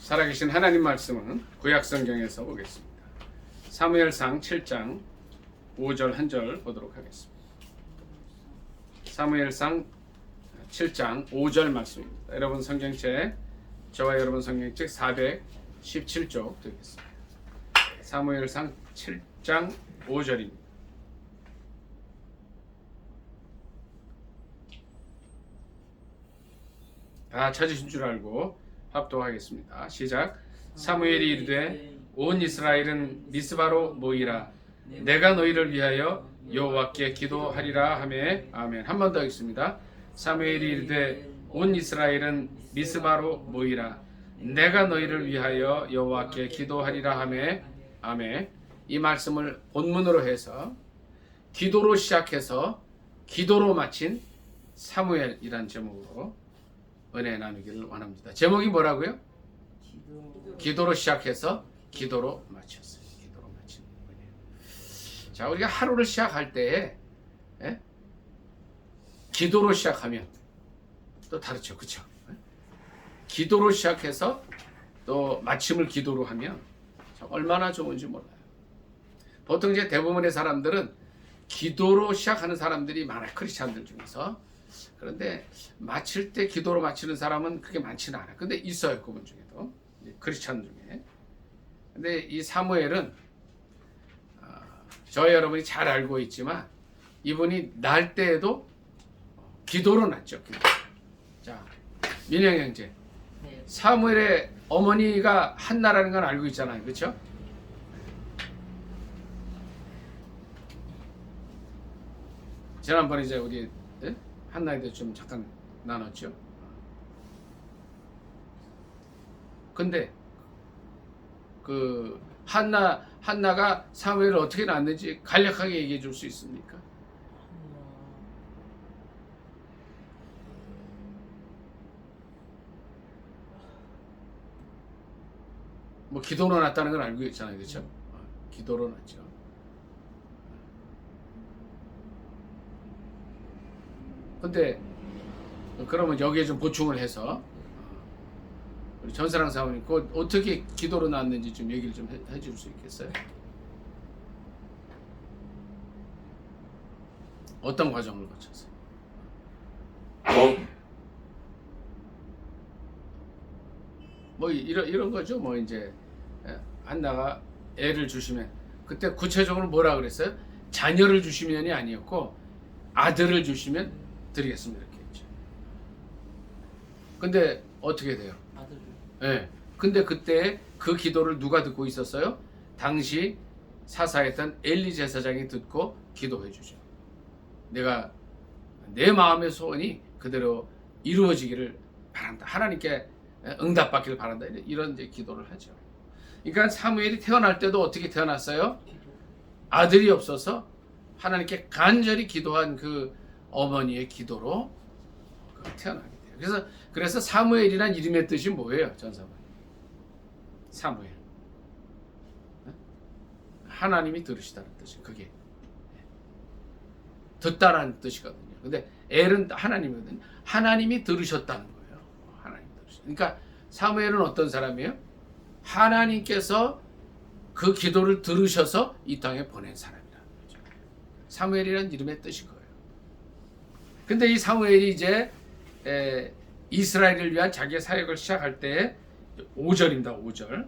살아계신 하나님 말씀은 구약성경에서 보겠습니다. 사무엘상 7장 5절 한 절 보도록 하겠습니다. 사무엘상 7장 5절 말씀입니다. 여러분 성경책, 저와 여러분 성경책 417쪽 드리겠습니다. 사무엘상 7장 5절입니다. 다 찾으신 줄 알고 합독하겠습니다. 시작. 사무엘이 이르되 온 이스라엘은 미스바로 모이라. 내가 너희를 위하여 여호와께 기도하리라 하매. 아멘. 한 번 더 하겠습니다. 사무엘이 이르되 온 이스라엘은 미스바로 모이라. 내가 너희를 위하여 여호와께 기도하리라 하매. 아멘. 이 말씀을 본문으로 해서 기도로 시작해서 기도로 마친 사무엘이란 제목으로 은혜 나누기를 원합니다. 제목이 뭐라고요? 기도로 시작해서 기도로 마쳤어요. 기도로 마친 은혜. 자, 우리가 하루를 시작할 때에 기도로 시작하면 또 다르죠, 그렇죠? 기도로 시작해서 또 마침을 기도로 하면 얼마나 좋은지 몰라요. 보통 이제 대부분의 사람들은 기도로 시작하는 사람들이 많아요, 크리스찬들 중에서. 그런데 마칠 때 기도로 마치는 사람은 그렇게 많지는 않아요. 근데 있어요, 그분 중에도, 크리스찬 중에. 근데 이 사무엘은 저희 여러분이 잘 알고 있지만 이분이 날 때에도 기도로 났죠. 기도. 자, 민영 형제, 사무엘의 어머니가 한나라는 건 알고 있잖아요, 그렇죠? 지난번에 이제 우리 한나에 대해 좀 잠깐 나눴죠. 근데 그 한나가 사무엘을 어떻게 낳았는지 간략하게 얘기해 줄 수 있습니까? 뭐 기도로 낳았다는 걸 알고 있잖아요, 그렇죠? 기도로 낳죠. 근데 그러면 여기에 좀 보충을 해서 우리 전사랑 사모님 그 어떻게 기도로 낳았는지 좀 얘기를 좀 해줄 수 있겠어요? 어떤 과정을 거쳐서? 뭐 이런 거죠. 뭐 이제 한나가 애를 주시면 그때 구체적으로 뭐라 그랬어요? 자녀를 주시면이 아니었고 아들을 주시면 드리겠습니다 이렇게 했죠. 근데 어떻게 돼요? 아들을. 네. 근데 그때 그 기도를 누가 듣고 있었어요? 당시 사사했던 엘리 제사장이 듣고 기도해 주죠. 내가 내 마음의 소원이 그대로 이루어지기를 바란다. 하나님께 응답받기를 바란다. 이런 이제 기도를 하죠. 그러니까 사무엘이 태어날 때도 어떻게 태어났어요? 아들이 없어서 하나님께 간절히 기도한 그 어머니의 기도로 태어나게 돼요. 그래서 사무엘이란 이름의 뜻이 뭐예요? 전사분. 사무엘. 하나님이 들으시다는 뜻이 그게 듣다라는 뜻이거든요. 근데 엘은 하나님이거든요. 하나님이 들으셨다는 거예요. 하나님 들으셨. 그러니까 사무엘은 어떤 사람이에요? 하나님께서 그 기도를 들으셔서 이 땅에 보낸 사람이라는 거죠. 사무엘이란 이름의 뜻이 거예요. 근데 이 사무엘이 이제 이스라엘을 위한 자기의 사역을 시작할 때 5절입니다. 5절.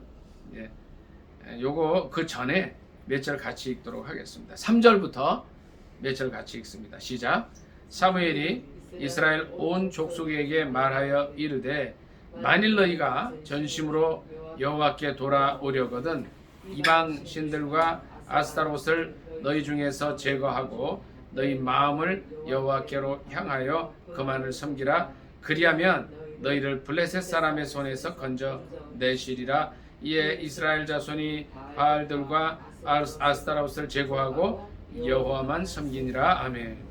예. 요거 그 전에 몇 절 같이 읽도록 하겠습니다. 3절부터 몇 절 같이 읽습니다. 시작. 사무엘이 이스라엘 온 족속에게 말하여 이르되 만일 너희가 전심으로 여호와께 돌아오려거든 이방 신들과 아스타롯을 너희 중에서 제거하고 너희 마음을 여호와께로 향하여 그만을 섬기라. 그리하면 너희를 블레셋 사람의 손에서 건져 내시리라. 이에 이스라엘 자손이 바알들과 아스타롯을 제거하고 여호와만 섬기니라. 아멘.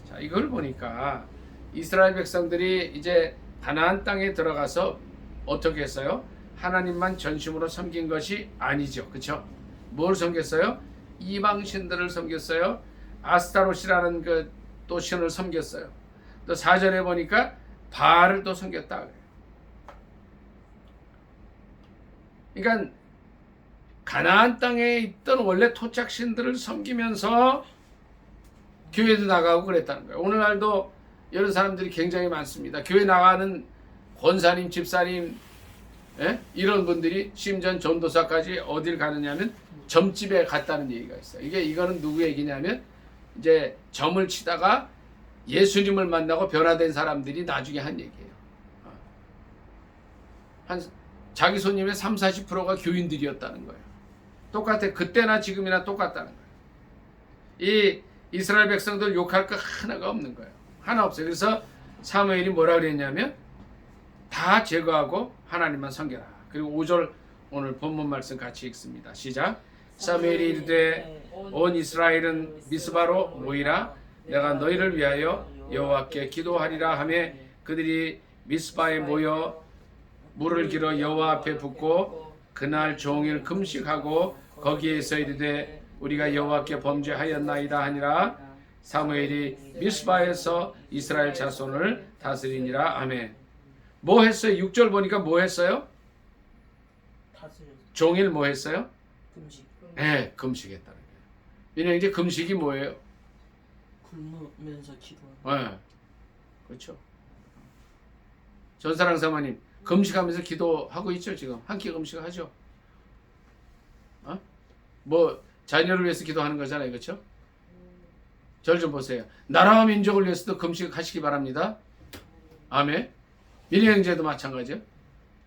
자, 이걸 보니까 이스라엘 백성들이 이제 가나안 땅에 들어가서 어떻게 했어요? 하나님만 전심으로 섬긴 것이 아니죠. 그렇죠? 뭘 섬겼어요? 이방 신들을 섬겼어요. 아스타롯이라는 그 또 신을 섬겼어요. 또 4절에 보니까 바알을 또 섬겼다. 그러니까 가나안 땅에 있던 원래 토착신들을 섬기면서 교회도 나가고 그랬다는 거예요. 오늘날도 이런 사람들이 굉장히 많습니다. 교회 나가는 권사님, 집사님, 이런 분들이 심지어 전도사까지 어딜 가느냐면 점집에 갔다는 얘기가 있어요. 이거는 누구 얘기냐면 이제 점을 치다가 예수님을 만나고 변화된 사람들이 나중에 한 얘기예요. 한 자기 손님의 30-40%가 교인들이었다는 거예요. 똑같아. 그때나 지금이나 똑같다는 거예요. 이 이스라엘 백성들 욕할 거 하나가 없는 거예요. 하나 없어요. 그래서 사무엘이 뭐라 그랬냐면 다 제거하고 하나님만 섬겨라. 그리고 5절 오늘 본문 말씀 같이 읽습니다. 시작. 사무엘이 이르되 온 이스라엘은 미스바로 모이라. 내가 너희를 위하여 여호와께 기도하리라 하며 그들이 미스바에 모여 물을 길어 여호와 앞에 붓고 그날 종일 금식하고 거기에서 이르되 우리가 여호와께 범죄하였나이다 하니라. 사무엘이 미스바에서 이스라엘 자손을 다스리니라. 아멘. 뭐 했어요? 6절 보니까 뭐 했어요? 종일 뭐 했어요? 금식. 네, 금식했다는 거예요. 왜냐면 이제 금식이 뭐예요? 굶으면서 기도하는. 네, 그렇죠. 전사랑 사모님 금식하면서 기도하고 있죠. 지금 한 끼 금식하죠. 뭐 자녀를 위해서 기도하는 거잖아요. 그렇죠? 절 좀 보세요. 나라와 민족을 위해서도 금식하시기 바랍니다. 아멘. 민희 형제도 마찬가지요.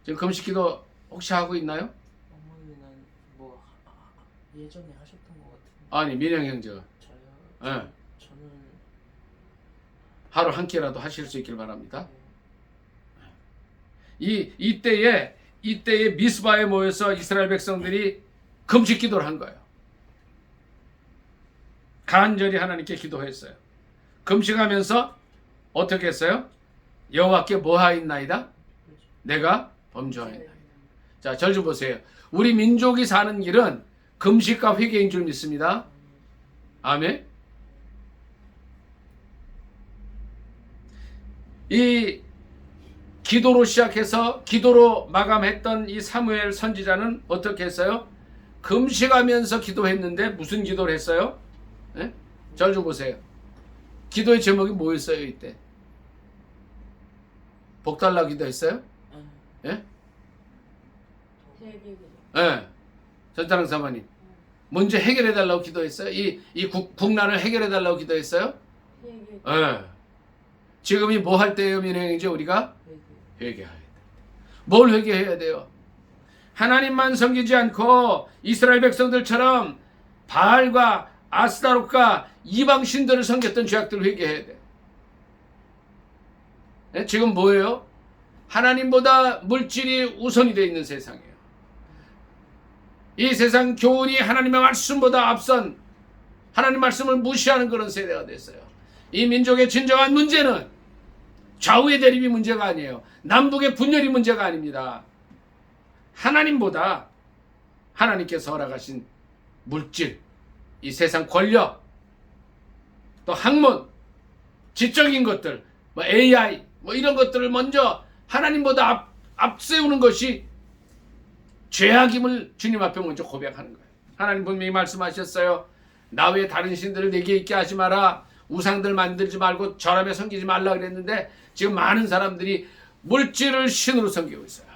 지금 금식 기도 혹시 하고 있나요? 어머니는 뭐 예전에 하셨던 것 같은데. 아니 민영 형제가. 저요. 네. 저는 하루 한 끼라도 하실 수 있길 바랍니다. 이때에 미스바에 모여서 이스라엘 백성들이 금식 기도를 한 거예요. 간절히 하나님께 기도했어요. 금식하면서 어떻게 했어요? 여호와께 뭐하였나이다? 내가 범죄하였나이다. 자, 절 좀 보세요. 우리 민족이 사는 길은 금식과 회개인 줄 믿습니다. 아멘. 이 기도로 시작해서 기도로 마감했던 이 사무엘 선지자는 어떻게 했어요? 금식하면서 기도했는데 무슨 기도를 했어요? 절 좀 보세요. 기도의 제목이 뭐였어요 이때? 복달라 기도했어요? 예? 예. 전타랑 사모님. 먼저 해결해달라고 기도했어요? 이 국난을 해결해달라고 기도했어요? 예. 지금이 뭐 할 때예요, 민행이죠? 우리가? 회개해야 돼. 뭘 회개해야 돼요? 하나님만 섬기지 않고 이스라엘 백성들처럼 바알과 아스타롯과 이방 신들을 섬겼던 죄악들을 회개해야 돼. 네? 지금 뭐예요? 하나님보다 물질이 우선이 되어 있는 세상이에요. 이 세상 교훈이 하나님의 말씀보다 앞선 하나님 말씀을 무시하는 그런 세대가 됐어요. 이 민족의 진정한 문제는 좌우의 대립이 문제가 아니에요. 남북의 분열이 문제가 아닙니다. 하나님보다 하나님께서 허락하신 물질, 이 세상 권력, 또 학문, 지적인 것들, 뭐 AI, 뭐 이런 것들을 먼저 하나님보다 앞세우는 것이 죄악임을 주님 앞에 먼저 고백하는 거예요. 하나님 분명히 말씀하셨어요. 나 외에 다른 신들을 내게 있게 하지 마라. 우상들 만들지 말고 절하며 섬기지 말라 그랬는데 지금 많은 사람들이 물질을 신으로 섬기고 있어요.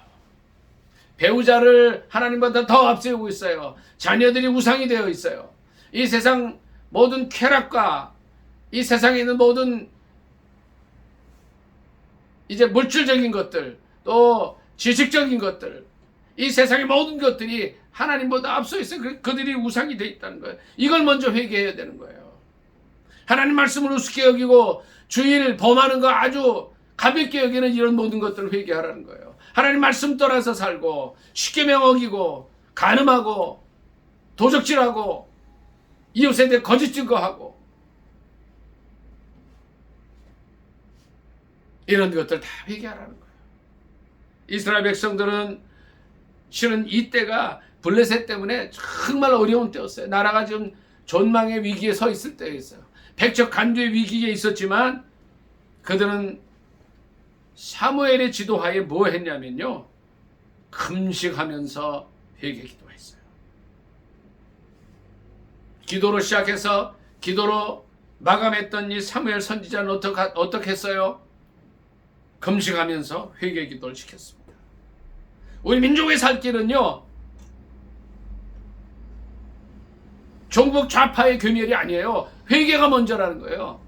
배우자를 하나님보다 더 앞세우고 있어요. 자녀들이 우상이 되어 있어요. 이 세상 모든 쾌락과 이 세상에 있는 모든 이제 물질적인 것들 또 지식적인 것들 이 세상의 모든 것들이 하나님보다 앞서 있어요. 그들이 우상이 되어 있다는 거예요. 이걸 먼저 회개해야 되는 거예요. 하나님 말씀을 우습게 여기고 주일 범하는 거 아주 가볍게 여기는 이런 모든 것들을 회개하라는 거예요. 하나님 말씀 떠나서 살고 십계명 어기고 간음하고 도적질하고 이웃에 대해 거짓 증거하고 이런 것들 다 회개하라는 거예요. 이스라엘 백성들은 실은 이때가 블레셋 때문에 정말 어려운 때였어요. 나라가 지금 존망의 위기에 서 있을 때였어요. 백적 간주의 위기에 있었지만 그들은 사무엘의 지도하에 뭐 했냐면요. 금식하면서 회개 기도했어요. 기도로 시작해서 기도로 마감했던 이 사무엘 선지자는 어떻게 했어요? 금식하면서 회개 기도를 시켰습니다. 우리 민족의 살 길은요, 종북 좌파의 괴멸이 아니에요. 회개가 먼저라는 거예요.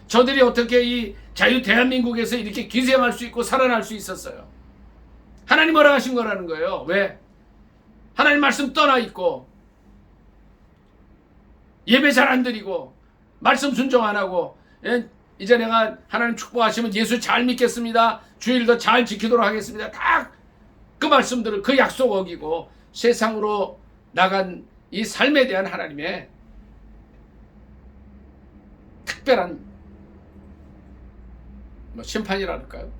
저들이 어떻게 이 자유 대한민국에서 이렇게 기생할 수 있고 살아날 수 있었어요? 하나님 허락하신 거라는 거예요. 왜? 하나님 말씀 떠나 있고, 예배 잘 안 드리고, 말씀 순종 안 하고, 이제 내가 하나님 축복하시면 예수 잘 믿겠습니다, 주일도 잘 지키도록 하겠습니다, 다 그 말씀들을, 그 약속 어기고 세상으로 나간 이 삶에 대한 하나님의 특별한 심판이랄까요?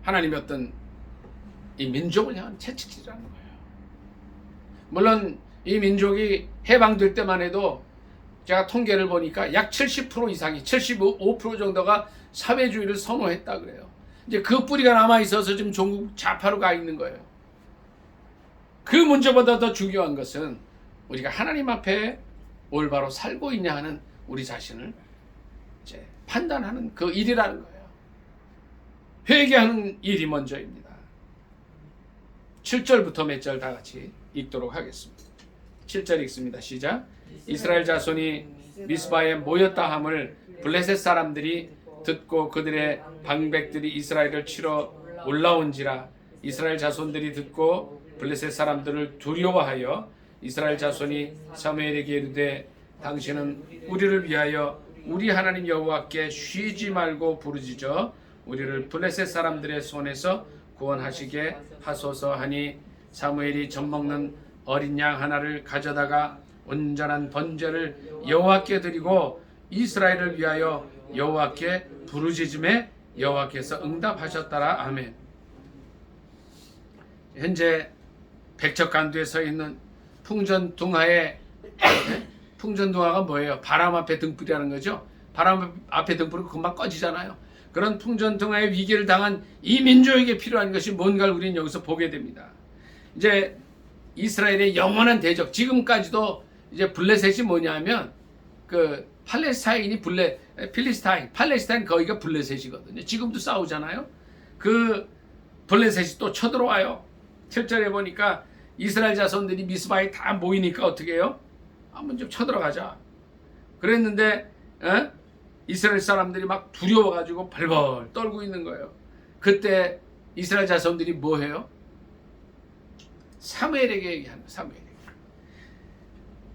하나님의 어떤 이 민족을 향한 채찍질이라는 거예요. 물론 이 민족이 해방될 때만 해도 제가 통계를 보니까 약 70% 이상이, 75% 정도가 사회주의를 선호했다 그래요. 이제 그 뿌리가 남아 있어서 지금 종국 좌파로 가 있는 거예요. 그 문제보다 더 중요한 것은 우리가 하나님 앞에 올바로 살고 있냐 하는 우리 자신을 이제 판단하는 그 일이라는 거예요. 회개하는 일이 먼저입니다. 7절부터 몇 절 다 같이 읽도록 하겠습니다. 7절 읽습니다. 시작. 이스라엘 자손이 미스바에 모였다 함을 블레셋 사람들이 듣고 그들의 방백들이 이스라엘을 치러 올라온지라. 이스라엘 자손들이 듣고 블레셋 사람들을 두려워하여 이스라엘 자손이 사무엘에게 이르되 당신은 우리를 위하여 우리 하나님 여호와께 쉬지 말고 부르짖어 우리를 블레셋 사람들의 손에서 구원하시게 하소서 하니 사무엘이 젖먹는 어린 양 하나를 가져다가 온전한 번제를 여호와께 드리고 이스라엘을 위하여 여호와께 부르짖음에 여호와께서 응답하셨더라. 아멘. 현재 백척간두에 서 있는 풍전둥하의 풍전둥하가 뭐예요? 바람 앞에 등불이라는 거죠. 바람 앞에 등불은 금방 꺼지잖아요. 그런 풍전둥하의 위기를 당한 이 민족에게 필요한 것이 뭔가를 우리는 여기서 보게 됩니다. 이제 이스라엘의 영원한 대적, 지금까지도 이제 블레셋이 뭐냐면 그 팔레스타인이 팔레스타인 거기가 블레셋이거든요. 지금도 싸우잖아요. 그 블레셋이 또 쳐들어와요. 7절에 보니까 이스라엘 자손들이 미스바에 다 모이니까 어떻게 해요? 한번 좀 쳐들어가자 그랬는데 이스라엘 사람들이 막 두려워가지고 벌벌 떨고 있는 거예요. 그때 이스라엘 자손들이 뭐 해요? 사무엘에게 얘기하는 거예요. 사무엘에게.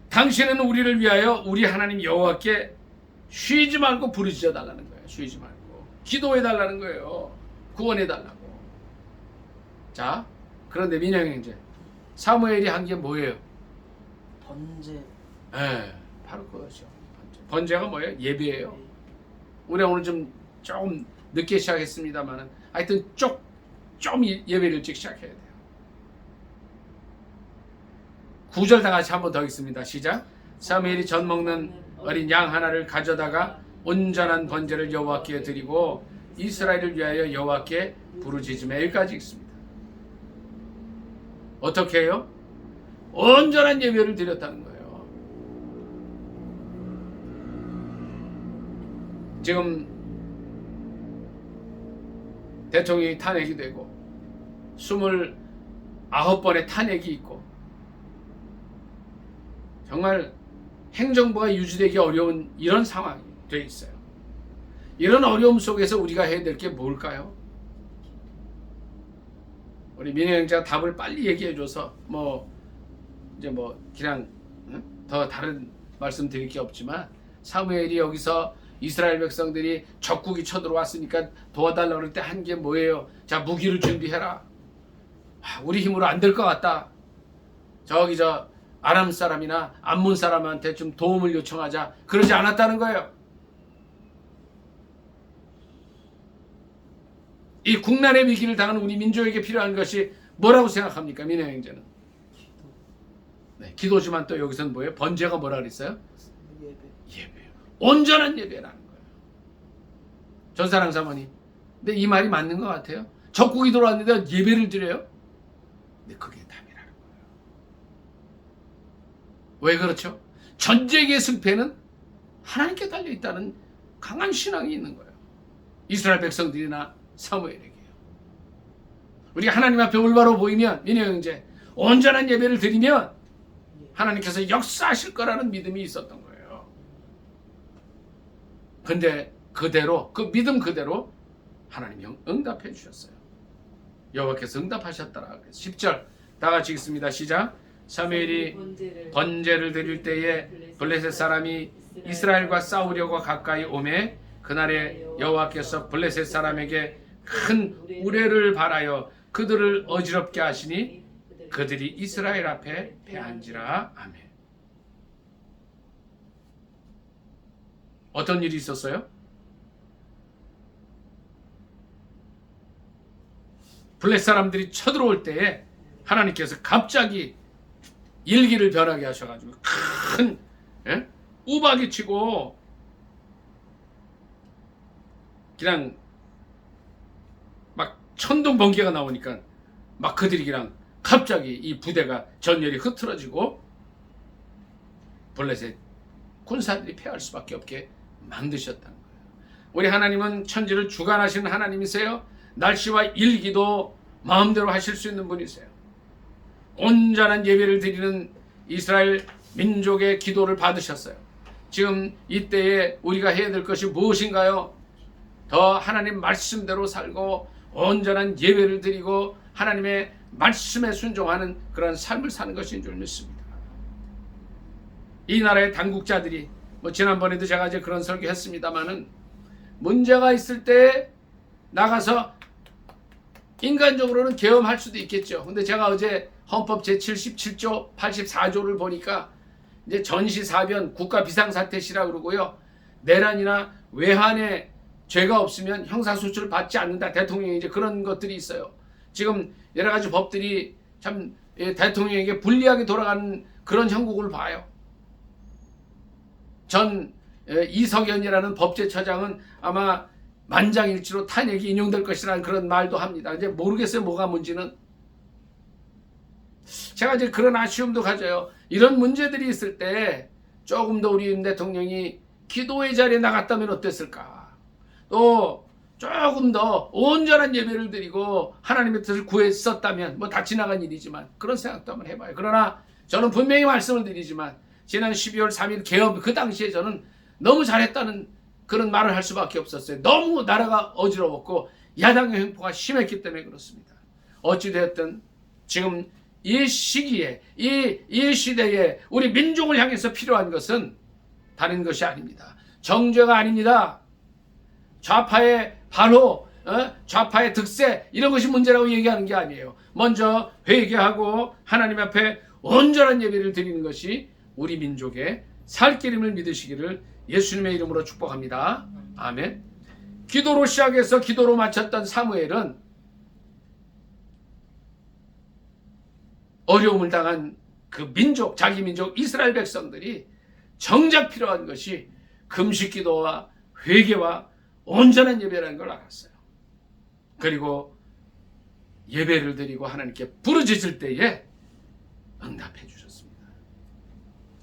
당신은 우리를 위하여 우리 하나님 여호와께 쉬지 말고 부르짖어 달라는 거예요. 쉬지 말고 기도해 달라는 거예요. 구원해 달라고. 자, 그런데 민영 형제, 사무엘이 한 게 뭐예요? 번제. 네, 바로 그거죠. 번제가 뭐예요? 예배예요. 우리 오늘 조금 늦게 시작했습니다만은 하여튼 좀 예배를 일찍 시작해야 돼요. 9절 다 같이 한 번 더 읽습니다. 시작. 사무엘이 젖 먹는 어린 양 하나를 가져다가 온전한 번제를 여호와께 드리고 이스라엘을 위하여 여호와께 부르짖음에 여기까지 읽습니다. 어떻게 해요? 온전한 예배를 드렸다는 거예요. 지금 대통령이 탄핵이 되고 29번의 탄핵이 있고 정말 행정부가 유지되기 어려운 이런 상황이 돼 있어요. 이런 어려움 속에서 우리가 해야 될 게 뭘까요? 우리 민혜 형제가 답을 빨리 얘기해줘서 그냥 더 다른 말씀 드릴 게 없지만 사무엘이 여기서 이스라엘 백성들이 적국이 쳐들어왔으니까 도와달라고 그럴 때 한 게 뭐예요? 자, 무기를 준비해라. 우리 힘으로 안 될 것 같다. 저 아람 사람이나 암몬 사람한테 좀 도움을 요청하자. 그러지 않았다는 거예요. 이 국난의 위기를 당하는 우리 민족에게 필요한 것이 뭐라고 생각합니까? 민혜 형제는. 네, 기도지만 또 여기서는 뭐예요? 번제가 뭐라 그랬어요? 예배요. 온전한 예배라는 거예요. 전사랑 사모님, 근데 이 말이 맞는 것 같아요. 적국이 들어왔는데 예배를 드려요? 근데 그게 답이라는 거예요. 왜 그렇죠? 전쟁의 승패는 하나님께 달려있다는 강한 신앙이 있는 거예요. 이스라엘 백성들이나 사무엘에게요. 우리가 하나님 앞에 올바로 보이면, 민혜 형제, 온전한 예배를 드리면 하나님께서 역사하실 거라는 믿음이 있었던 거예요. 근데 그대로, 그 믿음 그대로 하나님이 응답해 주셨어요. 여호와께서 응답하셨더라. 10절 다 같이 읽습니다. 시작. 사무엘이 번제를 드릴 때에 블레셋 사람이 이스라엘과 싸우려고 가까이 오매 그날에 여호와께서 블레셋 사람에게 큰 우레를 발하여 그들을 어지럽게 하시니 그들이 이스라엘 앞에 패한지라. 아멘. 어떤 일이 있었어요? 블레셋 사람들이 쳐들어올 때에 하나님께서 갑자기 일기를 변하게 하셔가지고 큰 우박이 치고 그냥 막 천둥 번개가 나오니까 막 그들이 그냥 갑자기 이 부대가 전열이 흐트러지고 블레셋 군사들이 패할 수밖에 없게 만드셨다는 거예요. 우리 하나님은 천지를 주관하시는 하나님이세요. 날씨와 일기도 마음대로 하실 수 있는 분이세요. 온전한 예배를 드리는 이스라엘 민족의 기도를 받으셨어요. 지금 이때에 우리가 해야 될 것이 무엇인가요? 더 하나님 말씀대로 살고 온전한 예배를 드리고 하나님의 말씀에 순종하는 그런 삶을 사는 것인 줄 믿습니다. 이 나라의 당국자들이 지난번에도 제가 이제 그런 설교했습니다마는 문제가 있을 때 나가서 인간적으로는 계엄할 수도 있겠죠. 근데 제가 어제 헌법 제77조 84조를 보니까 이제 전시사변 국가 비상사태시라 그러고요. 내란이나 외환에 죄가 없으면 형사소출을 받지 않는다. 대통령이 이제 그런 것들이 있어요. 지금 여러 가지 법들이 참 대통령에게 불리하게 돌아가는 그런 형국을 봐요. 전 이석연이라는 법제처장은 아마 만장일치로 탄핵이 인용될 것이라는 그런 말도 합니다. 이제 모르겠어요. 뭐가 뭔지는. 제가 이제 그런 아쉬움도 가져요. 이런 문제들이 있을 때 조금 더 우리 윤 대통령이 기도의 자리에 나갔다면 어땠을까? 또 조금 더 온전한 예배를 드리고 하나님의 뜻을 구했었다면 다 지나간 일이지만 그런 생각도 한번 해봐요. 그러나 저는 분명히 말씀을 드리지만 지난 12월 3일 개업 그 당시에 저는 너무 잘했다는 그런 말을 할 수밖에 없었어요. 너무 나라가 어지러웠고 야당의 횡포가 심했기 때문에 그렇습니다. 어찌되었든 지금 이 시기에 이 시대에 우리 민족을 향해서 필요한 것은 다른 것이 아닙니다. 정죄가 아닙니다. 좌파의 반호, 좌파의 득세 이런 것이 문제라고 얘기하는 게 아니에요. 먼저 회개하고 하나님 앞에 온전한 예배를 드리는 것이 우리 민족의 살 길임을 믿으시기를 예수님의 이름으로 축복합니다. 아멘. 기도로 시작해서 기도로 마쳤던 사무엘은 어려움을 당한 그 민족, 자기 민족 이스라엘 백성들이 정작 필요한 것이 금식 기도와 회개와 온전한 예배라는 걸 알았어요. 그리고 예배를 드리고 하나님께 부르짖을 때에 응답해 주셨습니다.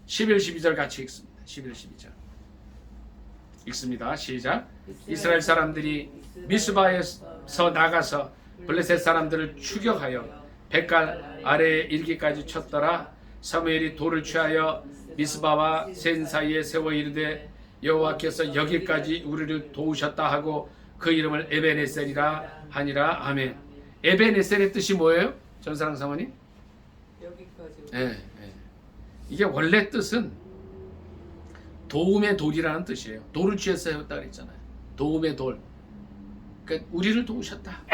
11, 12절 같이 읽습니다. 11, 12절 읽습니다. 시작. 이스라엘 사람들이 미스바에서 나가서 블레셋 사람들을 추격하여 백갈 아래에 일기까지 쳤더라. 사무엘이 돌을 취하여 미스바와 센 사이에 세워 이르되 여호와께서 여기까지 우리를 도우셨다 하고 그 이름을 에벤에셀이라 하니라. 아멘. 에벤에셀의 뜻이 뭐예요? 전사랑 사모님? 여기까지. 이게 원래 뜻은 도움의 돌이라는 뜻이에요. 돌을 취해서 세웠다 그랬잖아요. 도움의 돌. 그러니까 우리를 도우셨다.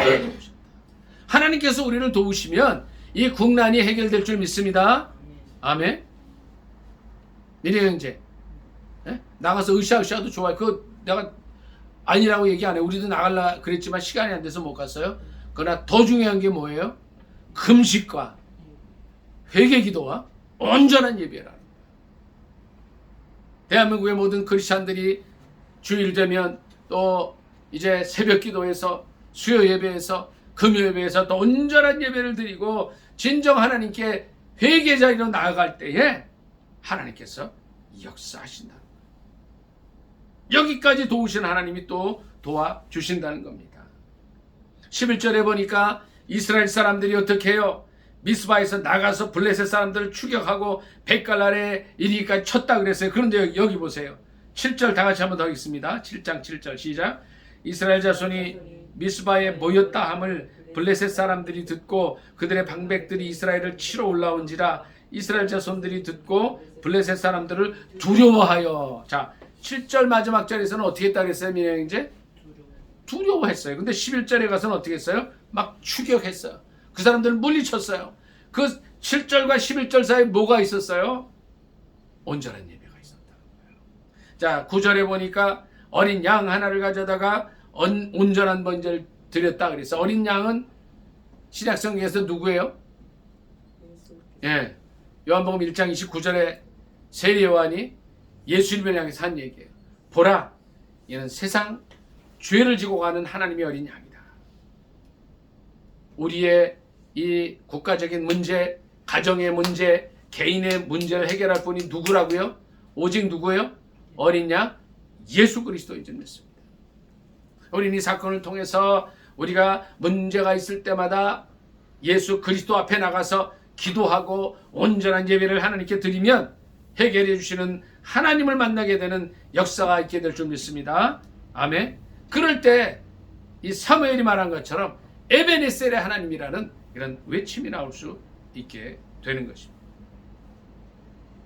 하나님께서 우리를 도우시면 이 국난이 해결될 줄 믿습니다. 아멘. 미래 형제, 나가서 으쌰으쌰도 좋아요. 그거 내가 아니라고 얘기 안 해. 우리도 나갈라 그랬지만 시간이 안 돼서 못 갔어요. 그러나 더 중요한 게 뭐예요? 금식과 회개 기도와 온전한 예배라. 대한민국의 모든 크리스찬들이 주일 되면 또 이제 새벽 기도에서 수요 예배에서 금요 예배에서 또 온전한 예배를 드리고 진정 하나님께 회개 자리로 나아갈 때에 하나님께서 역사하신다. 여기까지 도우신 하나님이 또 도와주신다는 겁니다. 11절에 보니까 이스라엘 사람들이 어떻게 해요? 미스바에서 나가서 블레셋 사람들을 추격하고 벳갈랄에 이르기까지 쳤다 그랬어요. 그런데 여기 보세요. 7절 다 같이 한번 더 하겠습니다. 7장 7절 시작. 이스라엘 자손이 미스바에 모였다 함을 블레셋 사람들이 듣고 그들의 방백들이 이스라엘을 치러 올라온지라 이스라엘 자손들이 듣고 블레셋 사람들을 두려워하여. 자, 7절 마지막 절에서는 어떻게 했다 그랬어요? 민영이제 두려워했어요. 근데 11절에 가서는 어떻게 했어요? 막 추격했어요. 그 사람들을 물리쳤어요. 그 7절과 11절 사이에 뭐가 있었어요? 온전한 예배가 있었다는 거예요. 자, 9절에 보니까 어린 양 하나를 가져다가 온전한 번제를 드렸다 그래서 어린 양은 신약성경에서 누구예요? 예, 요한복음 1장 29절에 세례 요한이 예수님을 향해서 한 얘기예요. 보라, 이는 세상 죄를 지고 가는 하나님의 어린 양이다. 우리의 이 국가적인 문제, 가정의 문제, 개인의 문제를 해결할 분이 누구라고요? 오직 누구예요? 어린 양 예수 그리스도인 줄 믿습니다. 우리는 이 사건을 통해서 우리가 문제가 있을 때마다 예수 그리스도 앞에 나가서 기도하고 온전한 예배를 하나님께 드리면 해결해 주시는 하나님을 만나게 되는 역사가 있게 될 줄 믿습니다. 아멘. 그럴 때 이 사무엘이 말한 것처럼 에베네셀의 하나님이라는 이런 외침이 나올 수 있게 되는 것입니다.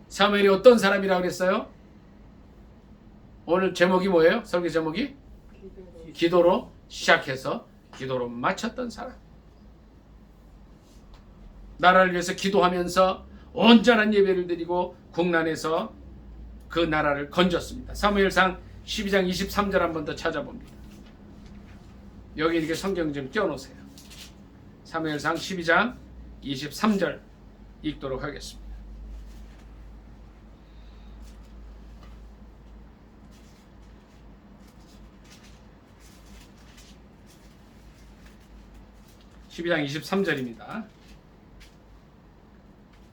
사무엘이 어떤 사람이라고 그랬어요? 오늘 제목이 뭐예요? 설교 제목이? 기도로 시작해서 기도로 마쳤던 사람. 나라를 위해서 기도하면서 온전한 예배를 드리고 국난에서 그 나라를 건졌습니다. 사무엘상 12장 23절 한 번 더 찾아봅니다. 여기 이렇게 성경 좀 띄워놓으세요. 사무엘상 12장 23절 읽도록 하겠습니다. (12장 23절입니다)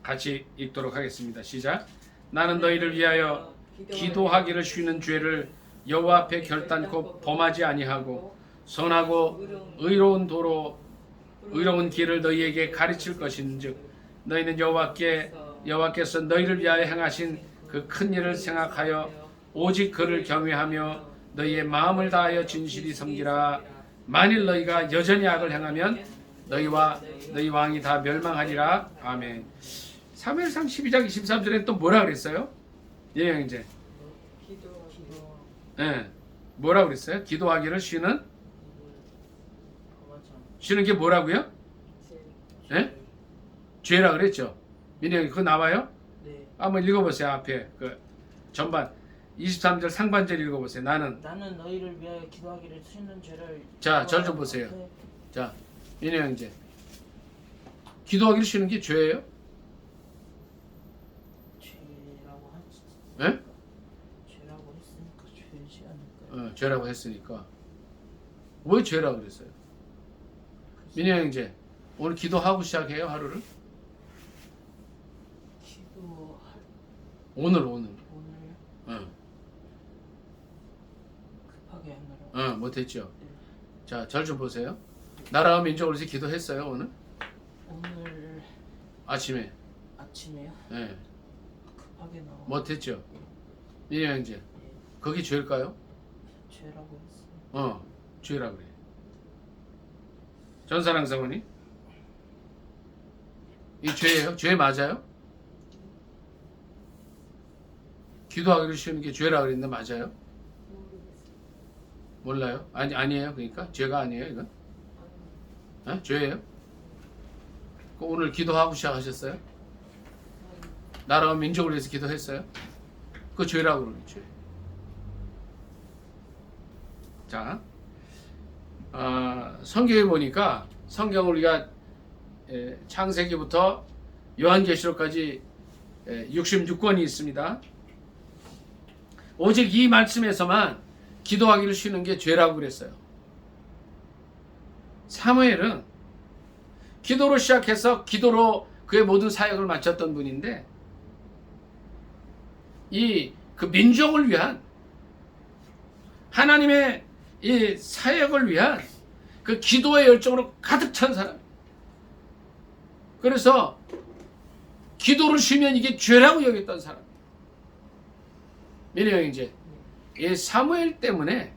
같이 읽도록 하겠습니다. 시작. 나는 너희를 위하여 기도하기를 쉬는 죄를 여호와 앞에 결단코 범하지 아니하고 선하고 의로운 도로 의로운 길을 너희에게 가르칠 것인즉 너희는 여호와께서 너희를 위하여 행하신 그 큰 일을 생각하여 오직 그를 경외하며 너희의 마음을 다하여 진실히 섬기라. 만일 너희가 여전히 악을 행하면 너희와 너희 왕이 다 멸망하리라. 아멘. 사무엘상 12장 23절에 또 뭐라 그랬어요? 예, 형제. 예. 뭐라 그랬어요? 기도하기를 쉬는 게 뭐라고요? 예? 죄라 그랬죠. 민영이 그거 나와요? 네. 한번 읽어보세요. 앞에 그 전반 23절 상반절 읽어보세요. 나는 너희를 위하여 기도하기를 쉬는 죄를. 자, 절 좀 보세요. 자, 민영 형제. 기도하기를 쉬는 게 죄예요? 죄라고 하지. 예? 죄라고 했으니까 죄지 않을까요? 죄라고 했으니까 왜 죄라고 그랬어요? 민영 형제, 오늘 기도하고 시작해요 하루를? 기도할 오늘 오늘 응. 급하게 하느라. 못했죠. 네. 자, 절 좀 보세요. 나라와 민족을 위해서 기도했어요 오늘? 오늘 아침에. 아침에요? 예. 급하게 나와. 못했죠. 민영 형제, 예. 그게 죄일까요? 죄라고 했어요. 죄라 그래. 전사랑 사모님, 이 죄예요? 죄 맞아요? 기도하기를 쉬는 게 죄라 그랬는데 맞아요? 몰라요? 아니에요. 그러니까 죄가 아니에요, 이건? 죄예요? 오늘 기도하고 시작하셨어요? 나라와 민족을 위해서 기도했어요? 그거 죄라고 그러죠. 자, 성경에 보니까 성경을 우리가 창세기부터 요한계시록까지 66권이 있습니다. 오직 이 말씀에서만 기도하기를 쉬는 게 죄라고 그랬어요. 사무엘은 기도로 시작해서 기도로 그의 모든 사역을 마쳤던 분인데 이 그 민족을 위한 하나님의 이 사역을 위한 그 기도의 열정으로 가득 찬 사람. 그래서 기도를 쉬면 이게 죄라고 여겼던 사람. 민혜 형제, 이 사무엘 때문에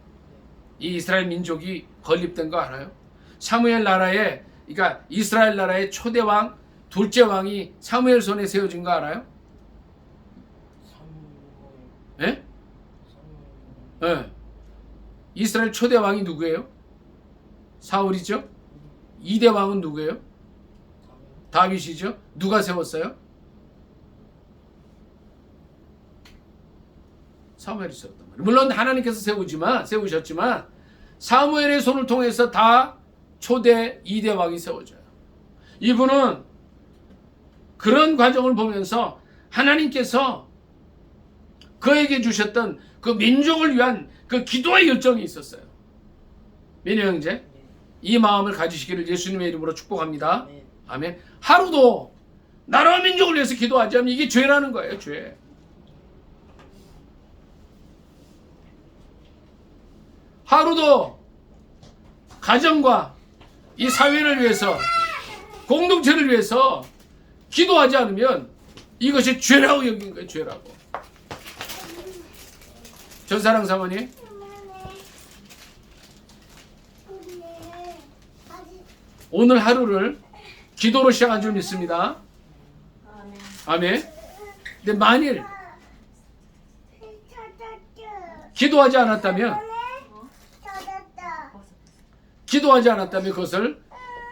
이 이스라엘 민족이 건립된 거 알아요? 사무엘 나라에, 그러니까 이스라엘 나라의 초대 왕, 둘째 왕이 사무엘 손에 세워진 거 알아요? 예? 예. 이스라엘 초대 왕이 누구예요? 사울이죠? 2대 왕은 누구예요? 다윗이죠? 누가 세웠어요? 사무엘이 세웠단 말이에요. 물론 하나님께서 세우셨지만 사무엘의 손을 통해서 다 초대 2대 왕이 세워져요. 이분은 그런 과정을 보면서 하나님께서 그에게 주셨던 그 민족을 위한 그 기도의 열정이 있었어요. 민혜 형제, 이 마음을 가지시기를 예수님의 이름으로 축복합니다. 아멘. 하루도 나라와 민족을 위해서 기도하지 않으면 이게 죄라는 거예요. 죄. 하루도 가정과 이 사회를 위해서, 공동체를 위해서 기도하지 않으면 이것이 죄라고 여긴 거예요. 죄라고. 전사랑 사모님, 오늘 하루를 기도로 시작한 줄 믿습니다. 아멘. 근데 만일 기도하지 않았다면 그것을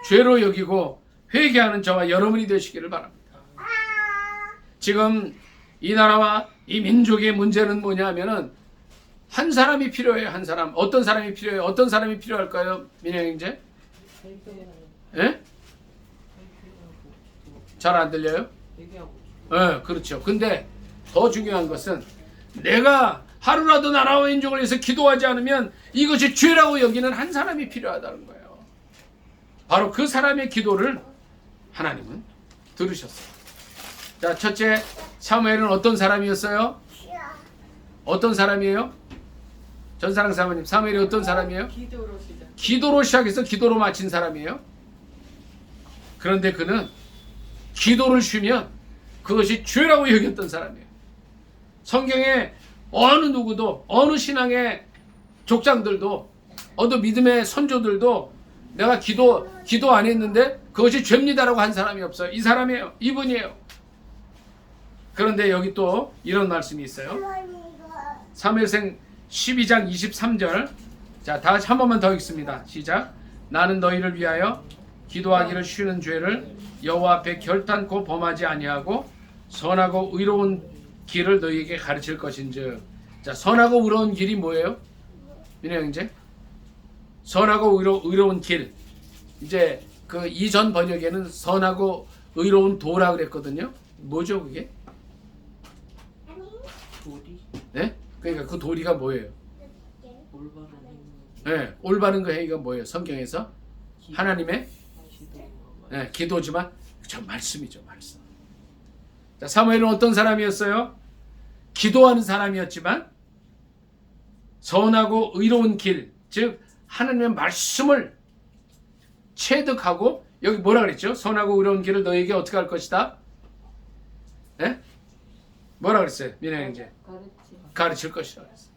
죄로 여기고 회개하는 저와 여러분이 되시기를 바랍니다. 지금 이 나라와 이 민족의 문제는 뭐냐면은 한 사람이 필요해요. 한 사람. 어떤 사람이 필요해요? 어떤 사람이 필요할까요? 민혜 형제? 예? 잘 안 들려요? 예, 그렇죠. 근데 더 중요한 것은 내가 하루라도 나라와 민족을 위해서 기도하지 않으면 이것이 죄라고 여기는 한 사람이 필요하다는 거예요. 바로 그 사람의 기도를 하나님은 들으셨어요. 자, 첫째, 사무엘은 어떤 사람이었어요? 어떤 사람이에요? 전사랑 사모님, 사무엘이 어떤 사람이에요? 기도로 시작해서 기도로 마친 사람이에요. 그런데 그는 기도를 쉬면 그것이 죄라고 여겼던 사람이에요. 성경에 어느 누구도, 어느 신앙의 족장들도, 어느 믿음의 선조들도 내가 기도 안 했는데 그것이 죄입니다라고 한 사람이 없어요. 이 사람이에요. 이분이에요. 그런데 여기 또 이런 말씀이 있어요. 사무엘상 12장 23절. 자, 다 같이 한 번만 더 읽습니다. 시작. 나는 너희를 위하여 기도하기를 쉬는 죄를 여호와 앞에 결단코 범하지 아니하고 선하고 의로운 길을 너희에게 가르칠 것인즉. 자, 선하고 의로운 길이 뭐예요? 민혜 형제? 선하고 의로운 길. 이제 그 이전 번역에는 선하고 의로운 도라 그랬거든요. 뭐죠 그게? 도리? 네? 그러니까 그 도리가 뭐예요? 올바른 행위. 네, 올바른 그 행위가 뭐예요? 성경에서 하나님의 네, 기도지만 저 말씀이죠, 말씀. 자, 사무엘은 어떤 사람이었어요? 기도하는 사람이었지만 선하고 의로운 길, 즉 하나님의 말씀을 체득하고, 여기 뭐라 그랬죠? 선하고 의로운 길을 너에게 어떻게 할 것이다? 네? 뭐라 그랬어요? 민혜 형제? 가르칠 것이라 그랬어요.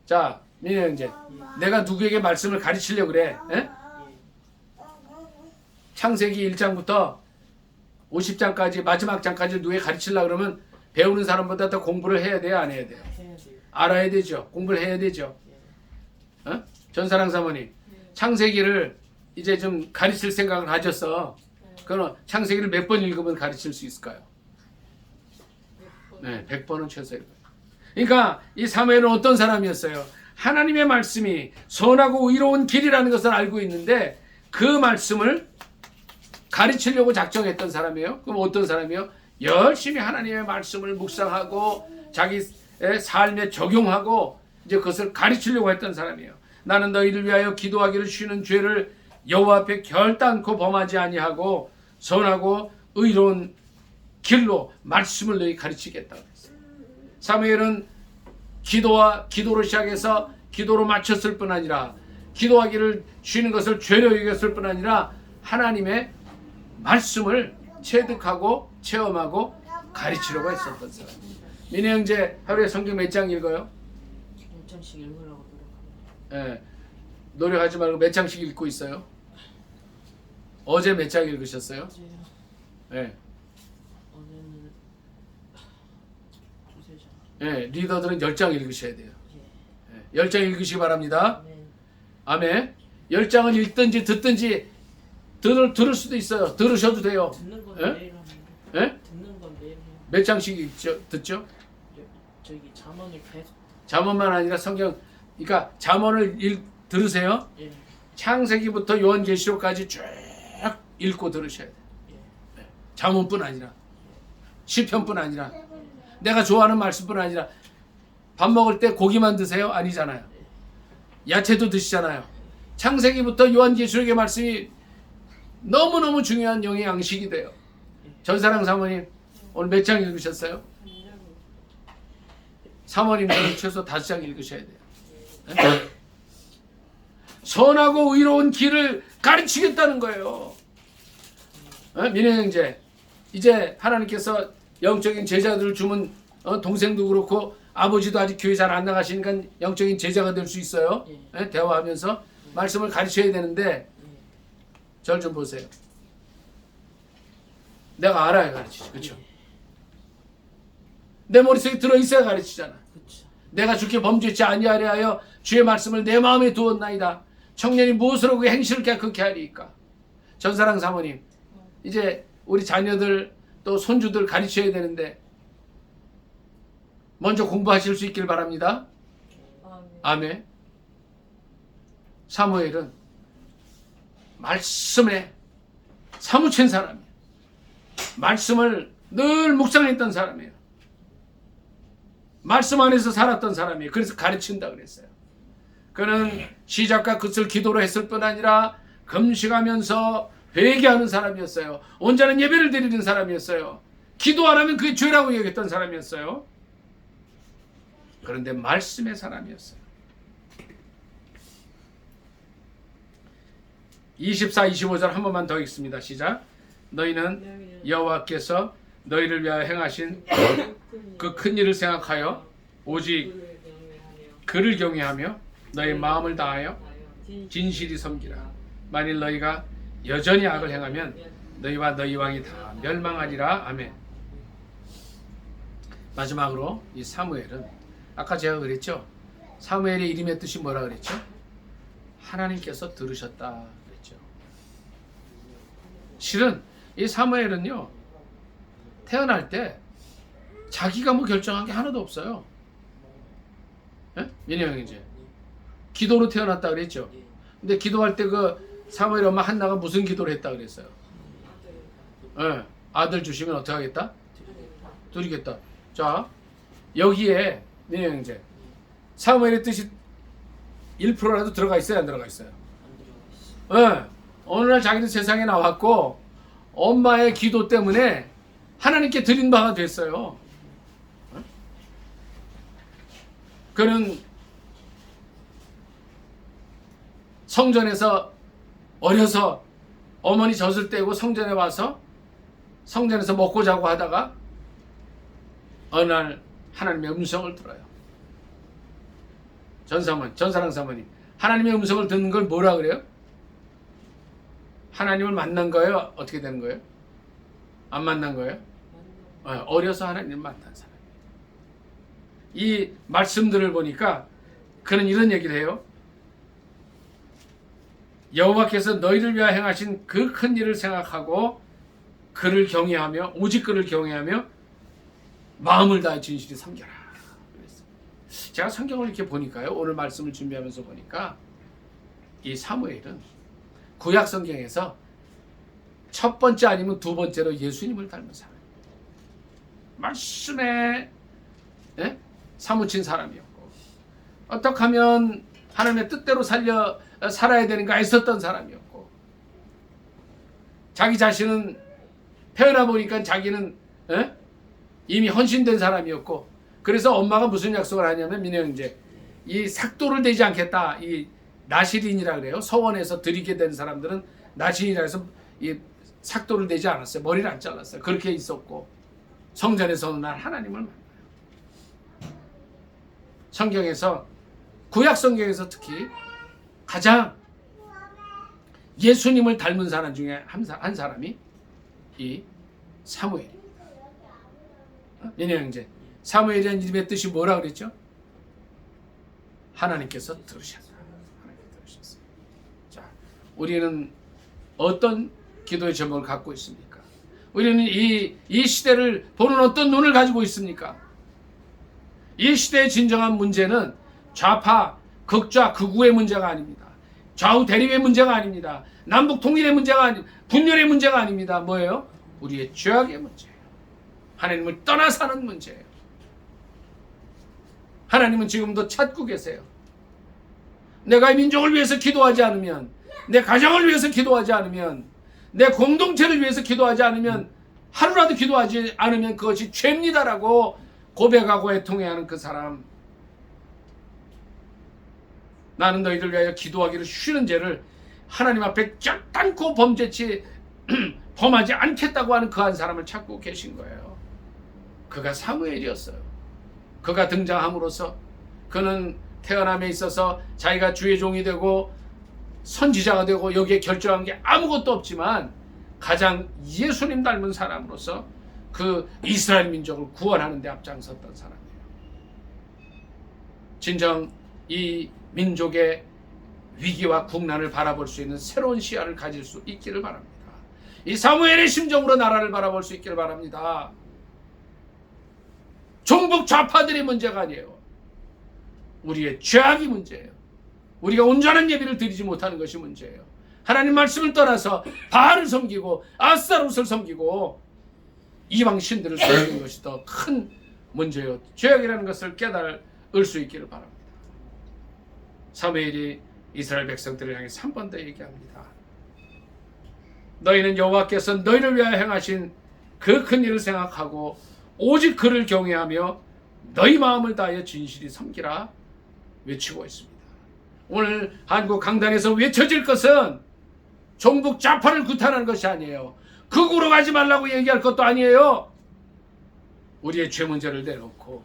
자, 민혜 형제, 내가 누구에게 말씀을 가르치려고 그래? 에? 창세기 1장부터 50장까지 마지막 장까지 누구에 가르치려고 그러면 배우는 사람보다 더 공부를 해야 돼요? 안 해야 돼요? 알아야 되죠. 공부를 해야 되죠. 어? 전사랑 사모님, 창세기를 이제 좀 가르칠 생각을 하셨어. 그럼 창세기를 몇 번 읽으면 가르칠 수 있을까요? 네, 100번은 최소 읽어요. 그러니까 이 사무엘은 어떤 사람이었어요? 하나님의 말씀이 선하고 의로운 길이라는 것을 알고 있는데 그 말씀을 가르치려고 작정했던 사람이에요. 그럼 어떤 사람이에요? 열심히 하나님의 말씀을 묵상하고 자기 삶에 적용하고 이제 그것을 가르치려고 했던 사람이에요. 나는 너희를 위하여 기도하기를 쉬는 죄를 여호와 앞에 결단코 범하지 아니하고 선하고 의로운 길로 말씀을 너희 가르치겠다고 했어요. 사무엘은 기도로 시작해서 기도로 마쳤을 뿐 아니라 기도하기를 쉬는 것을 죄로 여겼을 뿐 아니라 하나님의 말씀을 체득하고 체험하고 가르치려고 했었던 사람. 민혜 형제 하루에 성경 몇 장 읽어요? 1장씩 읽으려고 노력합니다. 예, 노력하지 말고 몇 장씩 읽고 있어요? 어제 몇 장 읽으셨어요? 어제요. 예, 어제는 두세 장. 예, 리더들은 10장 읽으셔야 돼요. 예. 10장 읽으시기 바랍니다. 아멘. 아멘. 10장은 읽든지 듣든지 들을 수도 있어요. 들으셔도 돼요. 듣는 건 예? 매일 합니다. 예? 듣는 건 매일 해요. 몇 장씩 듣죠? 저기 잠언을 계속. 잠언만 아니라 성경, 그러니까 잠언을 들으세요. 예. 창세기부터 요한계시록까지 쭉 읽고 들으셔야 돼요. 예. 잠언뿐 아니라 시편뿐 아니라 내가 좋아하는 말씀뿐 아니라 밥 먹을 때 고기만 드세요? 아니잖아요. 야채도 드시잖아요. 창세기부터 요한계시록의 말씀이 너무너무 중요한 영의 양식이 돼요. 전사랑 사모님 오늘 몇 장 읽으셨어요? 사모님은 최소 5장 읽으셔야 돼요. 네? 선하고 의로운 길을 가르치겠다는 거예요. 민혜 형제, 이제 하나님께서 영적인 제자들을 주면 동생도 그렇고 아버지도 아직 교회 잘 안 나가시니까 영적인 제자가 될 수 있어요. 예, 대화하면서 말씀을 가르쳐야 되는데 절 좀 보세요. 내가 알아야 가르치지, 그렇죠? 내 머릿속에 들어있어야 가르치잖아. 그렇죠. 내가 주께 범죄치 아니하려 하여 주의 말씀을 내 마음에 두었나이다. 청년이 무엇으로 그 행실을 깨끗게 하리이까. 전사랑 사모님, 이제 우리 자녀들 또 손주들 가르쳐야 되는데 먼저 공부하실 수 있길 바랍니다. 아멘. 사무엘은 말씀에 사무친 사람이에요. 말씀을 늘 묵상했던 사람이에요. 말씀 안에서 살았던 사람이에요. 그래서 가르친다 그랬어요. 그는 시작과 끝을 기도로 했을 뿐 아니라 금식하면서 회개하는 사람이었어요. 온전한 예배를 드리는 사람이었어요. 기도 안 하면 그게 죄라고 여겼던 사람이었어요. 그런데 말씀의 사람이었어요. 24, 25절 한 번만 더 읽습니다. 시작. 너희는 여호와께서 너희를 위하여 행하신 그 큰 일을 생각하여 오직 그를 경외하며 너희 마음을 다하여 진실이 섬기라. 만일 너희가 여전히 악을 행하면 너희와 너희 왕이 다 멸망하리라. 아멘. 마지막으로 이 사무엘은 아까 제가 그랬죠. 사무엘의 이름의 뜻이 뭐라 그랬죠? 하나님께서 들으셨다 그랬죠. 실은 이 사무엘은요, 태어날 때 자기가 뭐 결정한 게 하나도 없어요. 예? 민혜 형이 이제 기도로 태어났다 그랬죠. 근데 기도할 때 그 사무엘 엄마 한나가 무슨 기도를 했다 그랬어요? 예, 아들 주시면 어떻게 하겠다? 드리겠다. 자, 여기에 민혜 형제, 사무엘의 뜻이 1%라도 들어가 있어요, 안 들어가 있어요? 예, 어느 날 자기는 세상에 나왔고 엄마의 기도 때문에 하나님께 드린 바가 됐어요. 그는 성전에서 어려서 어머니 젖을 떼고 성전에 와서 성전에서 먹고 자고 하다가 어느 날 하나님의 음성을 들어요. 전사랑 사모님, 하나님의 음성을 듣는 걸 뭐라 그래요? 하나님을 만난 거예요? 어떻게 되는 거예요? 안 만난 거예요? 어려서 하나님을 만난 사람. 이 말씀들을 보니까 그는 이런 얘기를 해요. 여호와께서 너희를 위하여 행하신 그 큰 일을 생각하고 그를 경외하며 오직 그를 경외하며 마음을 다해 진실히 섬겨라. 그랬어요. 제가 성경을 이렇게 보니까요, 오늘 말씀을 준비하면서 보니까 이 사무엘은 구약 성경에서 첫 번째 아니면 두 번째로 예수님을 닮은 사람, 말씀에 사무친 사람이었고, 어떻게 하면 하나님의 뜻대로 살아야 되는가 애썼던 사람이었고, 자기 자신은 태어나 보니까 자기는 이미 헌신된 사람이었고, 그래서 엄마가 무슨 약속을 하냐면 민혜 형제, 이 삭도를 대지 않겠다. 이 나시린이라 그래요. 서원에서 드리게 된 사람들은 나시린이라 해서 이 삭도를 대지 않았어요. 머리를 안 잘랐어요. 그렇게 있었고 성전에서 난 하나님을 만나요. 성경에서 구약 성경에서 특히 가장 예수님을 닮은 사람 중에 한 사람이 이 사무엘입니다. 민혜 형제, 사무엘이라는 이름의 뜻이 뭐라 그랬죠? 하나님께서 들으셨다. 하나님께서 들으셨어요. 자, 우리는 어떤 기도의 제목을 갖고 있습니까? 우리는 이 시대를 보는 어떤 눈을 가지고 있습니까? 이 시대의 진정한 문제는 좌파, 극좌, 극우의 문제가 아닙니다. 좌우 대립의 문제가 아닙니다. 남북 통일의 문제가 아닙니다. 분열의 문제가 아닙니다. 뭐예요? 우리의 죄악의 문제예요. 하나님을 떠나 사는 문제예요. 하나님은 지금도 찾고 계세요. 내가 이 민족을 위해서 기도하지 않으면, 내 가정을 위해서 기도하지 않으면, 내 공동체를 위해서 기도하지 않으면, 하루라도 기도하지 않으면 그것이 죄입니다라고 고백하고 애통해하는 그 사람, 나는 너희들 위하여 기도하기를 쉬는 죄를 하나님 앞에 껴단코 범죄치 범하지 않겠다고 하는 그 한 사람을 찾고 계신 거예요. 그가 사무엘이었어요. 그가 등장함으로써 그는 태어남에 있어서 자기가 주의 종이 되고 선지자가 되고 여기에 결정한 게 아무것도 없지만 가장 예수님 닮은 사람으로서 그 이스라엘 민족을 구원하는 데 앞장섰던 사람이에요. 진정 이 민족의 위기와 국난을 바라볼 수 있는 새로운 시야를 가질 수 있기를 바랍니다. 이 사무엘의 심정으로 나라를 바라볼 수 있기를 바랍니다. 종북 좌파들의 문제가 아니에요. 우리의 죄악이 문제예요. 우리가 온전한 예배를 드리지 못하는 것이 문제예요. 하나님 말씀을 떠나서 바알을 섬기고 아스타롯을 섬기고 이방 신들을 섬기는 것이 더 큰 문제예요. 죄악이라는 것을 깨달을 수 있기를 바랍니다. 사무엘이 이스라엘 백성들을 향해 3번 더 얘기합니다. 너희는 여호와께서 너희를 위하여 행하신 그 큰 일을 생각하고 오직 그를 경외하며 너희 마음을 다하여 진실히 섬기라 외치고 있습니다. 오늘 한국 강단에서 외쳐질 것은 종북 좌파를 구탄하는 것이 아니에요. 극우로 가지 말라고 얘기할 것도 아니에요. 우리의 죄 문제를 내놓고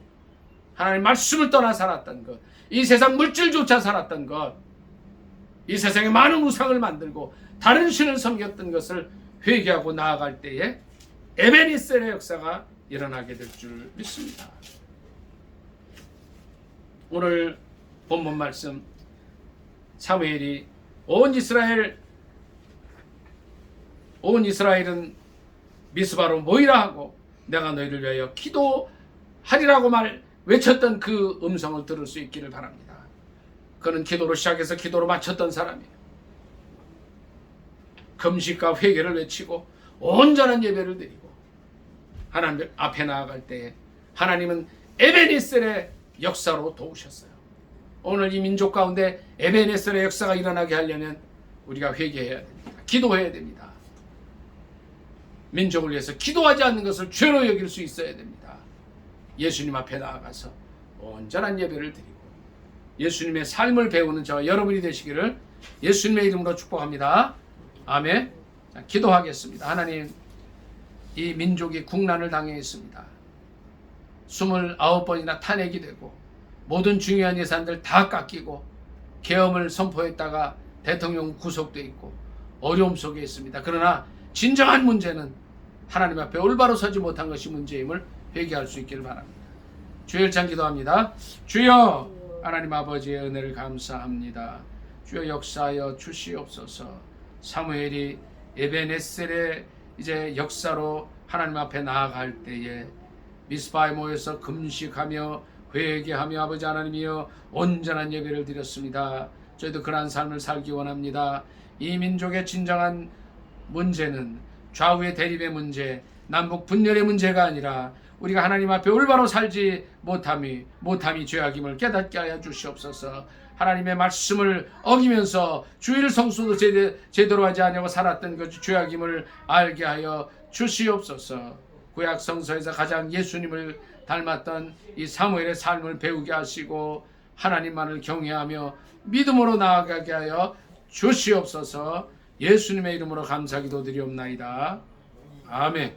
하나님 말씀을 떠나 살았던 것, 이 세상 물질조차 살았던 것, 이 세상에 많은 우상을 만들고 다른 신을 섬겼던 것을 회개하고 나아갈 때에 에베니셀의 역사가 일어나게 될 줄 믿습니다. 오늘 본문 말씀, 사무엘이 온 이스라엘은 미스바로 모이라 하고 내가 너희를 위하여 기도하리라고 외쳤던 그 음성을 들을 수 있기를 바랍니다. 그는 기도로 시작해서 기도로 마쳤던 사람이에요. 금식과 회개를 외치고 온전한 예배를 드리고 하나님 앞에 나아갈 때에 하나님은 에베네셀의 역사로 도우셨어요. 오늘 이 민족 가운데 에베네셀의 역사가 일어나게 하려면 우리가 회개해야 됩니다. 기도해야 됩니다. 민족을 위해서 기도하지 않는 것을 죄로 여길 수 있어야 됩니다. 예수님 앞에 나아가서 온전한 예배를 드리고 예수님의 삶을 배우는 저와 여러분이 되시기를 예수님의 이름으로 축복합니다. 아멘. 자, 기도하겠습니다. 하나님, 이 민족이 국난을 당해 있습니다. 29번이나 탄핵이 되고 모든 중요한 예산들 다 깎이고 계엄을 선포했다가 대통령 구속돼 있고 어려움 속에 있습니다. 그러나 진정한 문제는 하나님 앞에 올바로 서지 못한 것이 문제임을 회개할 수 있기를 바랍니다. 주일찬 기도합니다. 주여, 하나님 아버지의 은혜를 감사합니다. 주여 역사하여 주시옵소서. 사무엘이 에베네셀의 이제 역사로 하나님 앞에 나아갈 때에 미스바에 모여서 금식하며 회개하며 아버지 하나님이여 온전한 예배를 드렸습니다. 저희도 그러한 삶을 살기 원합니다. 이 민족의 진정한 문제는 좌우의 대립의 문제, 남북 분열의 문제가 아니라 우리가 하나님 앞에 올바로 살지 못함이 죄악임을 깨닫게 하여 주시옵소서. 하나님의 말씀을 어기면서 주일 성수도 제대로 하지 않냐고 살았던 그 죄악임을 알게 하여 주시옵소서. 구약 성서에서 가장 예수님을 닮았던 이 사무엘의 삶을 배우게 하시고 하나님만을 경외하며 믿음으로 나아가게 하여 주시옵소서. 예수님의 이름으로 감사기도 드리옵나이다. 아멘.